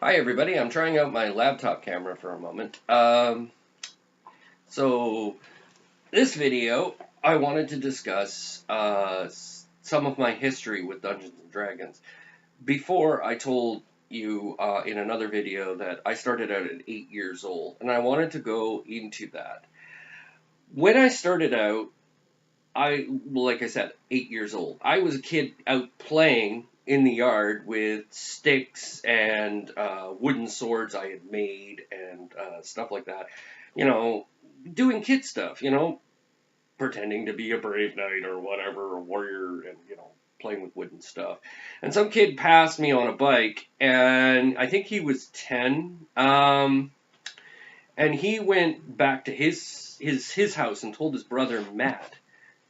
Hi everybody, I'm trying out my laptop camera for a moment. So this video, I wanted to discuss some of my history with Dungeons and Dragons. Before, I told you in another video that I started out at 8 years old, and I wanted to go into that. When I started out, like I said, 8 years old. I was a kid out playing in the yard with sticks and wooden swords I had made and stuff like that. You know, doing kid stuff, pretending to be a brave knight or whatever, a warrior, and, playing with wooden stuff. And some kid passed me on a bike, and I think he was 10. And he went back to his house and told his brother Matt,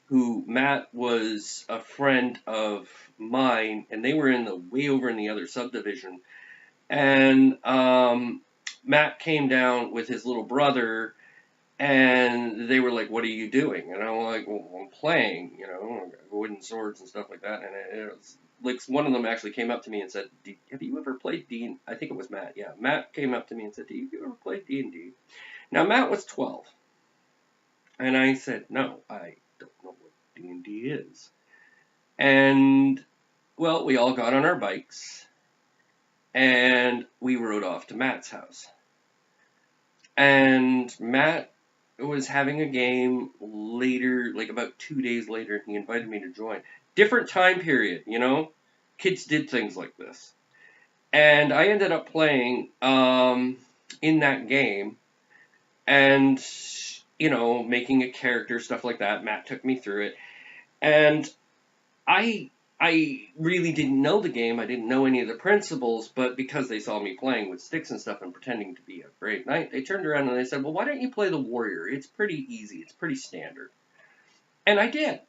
who Matt was a friend of mine, and they were way over in the other subdivision. And Matt came down with his little brother, and they were like, "What are you doing?" And I'm like, "Well, I'm playing, wooden swords and stuff like that." And it was like one of them actually came up to me and said, "Have you ever played D?" I think it was Matt. Yeah, Matt came up to me and said, "Do you ever play D&D?" Now Matt was 12, and I said, "No, I don't know what D&D is." And, well, we all got on our bikes, and we rode off to Matt's house. And Matt was having a game later, like about 2 days later, and he invited me to join. Different time period, Kids did things like this. And I ended up playing in that game, and, making a character, stuff like that. Matt took me through it. And I really didn't know the game. I didn't know any of the principles, but because they saw me playing with sticks and stuff and pretending to be a brave knight, they turned around and they said, "Well, why don't you play the warrior? It's pretty easy. It's pretty standard." And I did.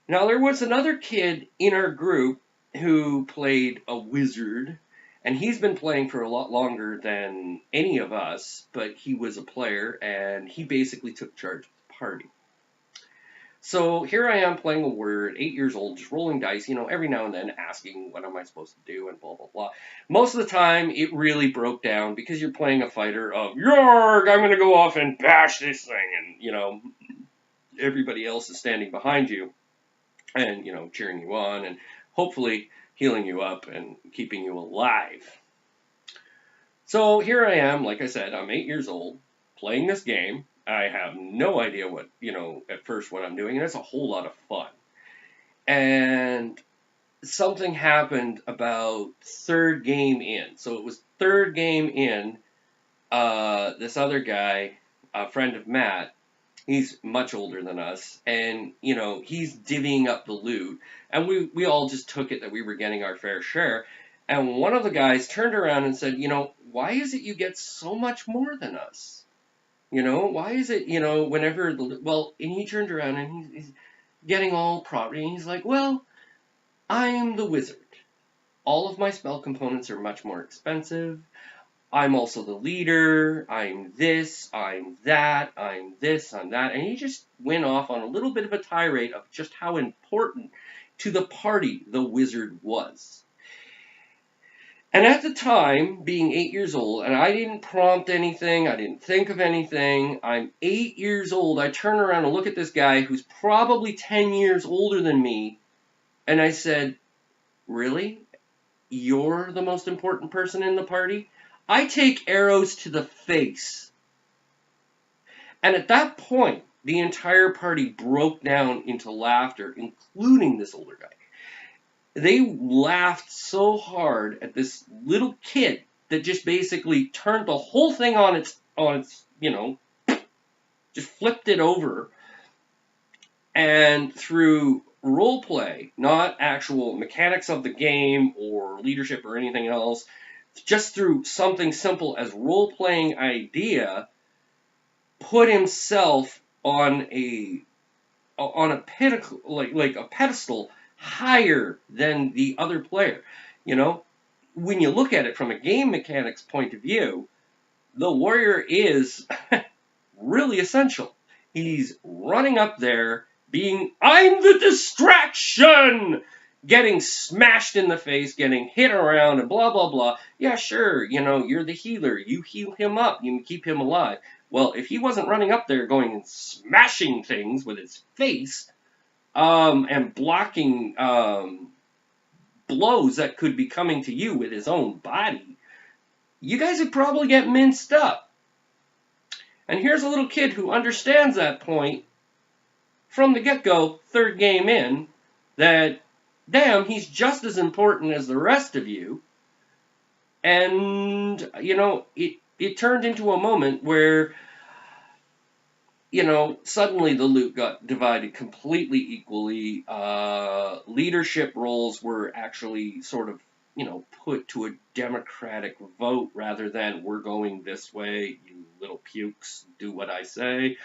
Now, there was another kid in our group who played a wizard, and he's been playing for a lot longer than any of us, but he was a player, and he basically took charge of the party. So here I am playing a warrior at 8 years old, just rolling dice, every now and then asking what am I supposed to do and blah, blah, blah. Most of the time, it really broke down because you're playing a fighter of, "Yarg, I'm going to go off and bash this thing," and, everybody else is standing behind you and, cheering you on and hopefully healing you up and keeping you alive. So here I am, like I said, I'm 8 years old, playing this game. I have no idea what, at first what I'm doing, and it's a whole lot of fun. And something happened about third game in. So it was third game in, this other guy, a friend of Matt, he's much older than us, and, he's divvying up the loot, and we all just took it that we were getting our fair share. And one of the guys turned around and said, "Why is it you get so much more than us? Why is it, whenever and he turned around and he's getting all property, and he's like, "Well, I'm the wizard. All of my spell components are much more expensive. I'm also the leader. I'm this, I'm that, I'm this, I'm that." And he just went off on a little bit of a tirade of just how important to the party the wizard was. And at the time, being 8 years old, and I didn't prompt anything, I didn't think of anything, I'm 8 years old, I turn around and look at this guy who's probably 10 years older than me, and I said, "Really? You're the most important person in the party?" I take arrows to the face. And at that point, the entire party broke down into laughter, including this older guy. They laughed so hard at this little kid that just basically turned the whole thing on its, just flipped it over. And through role play, not actual mechanics of the game or leadership or anything else, just through something simple as role-playing idea, put himself on a pinnacle, like a pedestal higher than the other player. When you look at it from a game mechanics point of view, the warrior is really essential. He's running up there being, "I'm the distraction!" getting smashed in the face, getting hit around, and blah, blah, blah. Yeah, sure, you know, you're the healer. You heal him up. You keep him alive. Well, if he wasn't running up there going and smashing things with his face, and blocking blows that could be coming to you with his own body, you guys would probably get minced up. And here's a little kid who understands that point from the get-go, third game in, that, damn, he's just as important as the rest of you. And, you know, it turned into a moment where, you know, suddenly the loot got divided completely equally. Leadership roles were actually sort of, you know, put to a democratic vote rather than we're going this way, you little pukes, do what I say.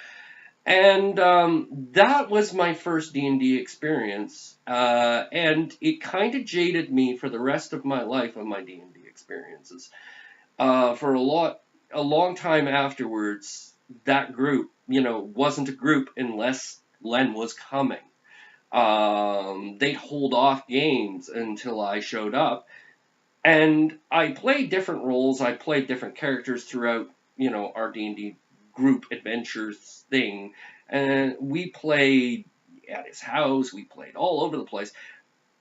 And that was my first D&D experience, and it kind of jaded me for the rest of my life on my D&D experiences. For a long time afterwards, that group, you know, wasn't a group unless Len was coming. They'd hold off games until I showed up, and I played different roles. I played different characters throughout, you know, our D&D group adventures thing, and we played at his house, we played all over the place,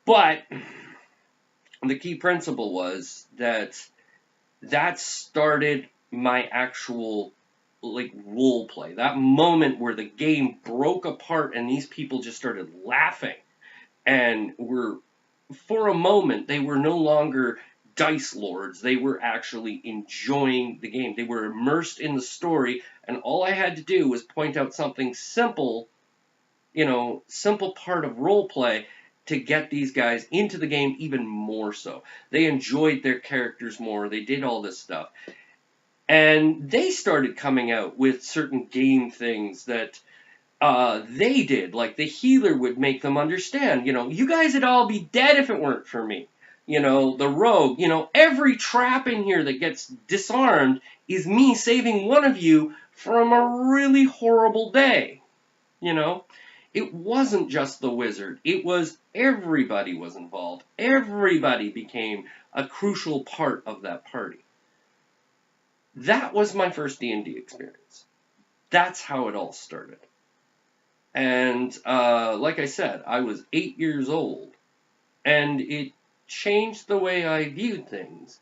but the key principle was that started my actual, like, role play, that moment where the game broke apart and these people just started laughing, and for a moment, they were no longer dice lords. They were actually enjoying the game. They were immersed in the story, and all I had to do was point out something simple, you know, simple part of role play to get these guys into the game even more so. They enjoyed their characters more. They did all this stuff. And they started coming out with certain game things that they did. Like the healer would make them understand, you know, you guys would all be dead if it weren't for me. You know, the rogue, you know, every trap in here that gets disarmed is me saving one of you from a really horrible day. You know, it wasn't just the wizard. It was everybody was involved. Everybody became a crucial part of that party. That was my first D&D experience. That's how it all started. And like I said, I was 8 years old, and it changed the way I viewed things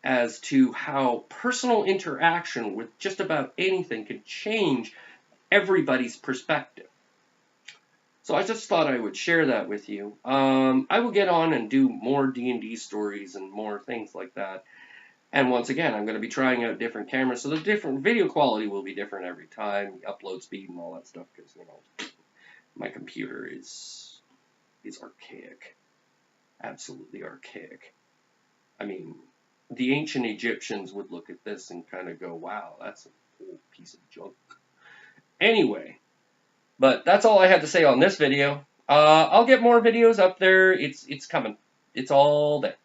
as to how personal interaction with just about anything could change everybody's perspective. So I just thought I would share that with you. I will get on and do more D&D stories and more things like that. And once again, I'm going to be trying out different cameras, so the different video quality will be different every time, upload speed and all that stuff, because, you know, my computer is archaic. Absolutely archaic. I mean, the ancient Egyptians would look at this and kind of go, wow, that's an old piece of junk. Anyway, but that's all I had to say on this video. I'll get more videos up there. It's coming. It's all there.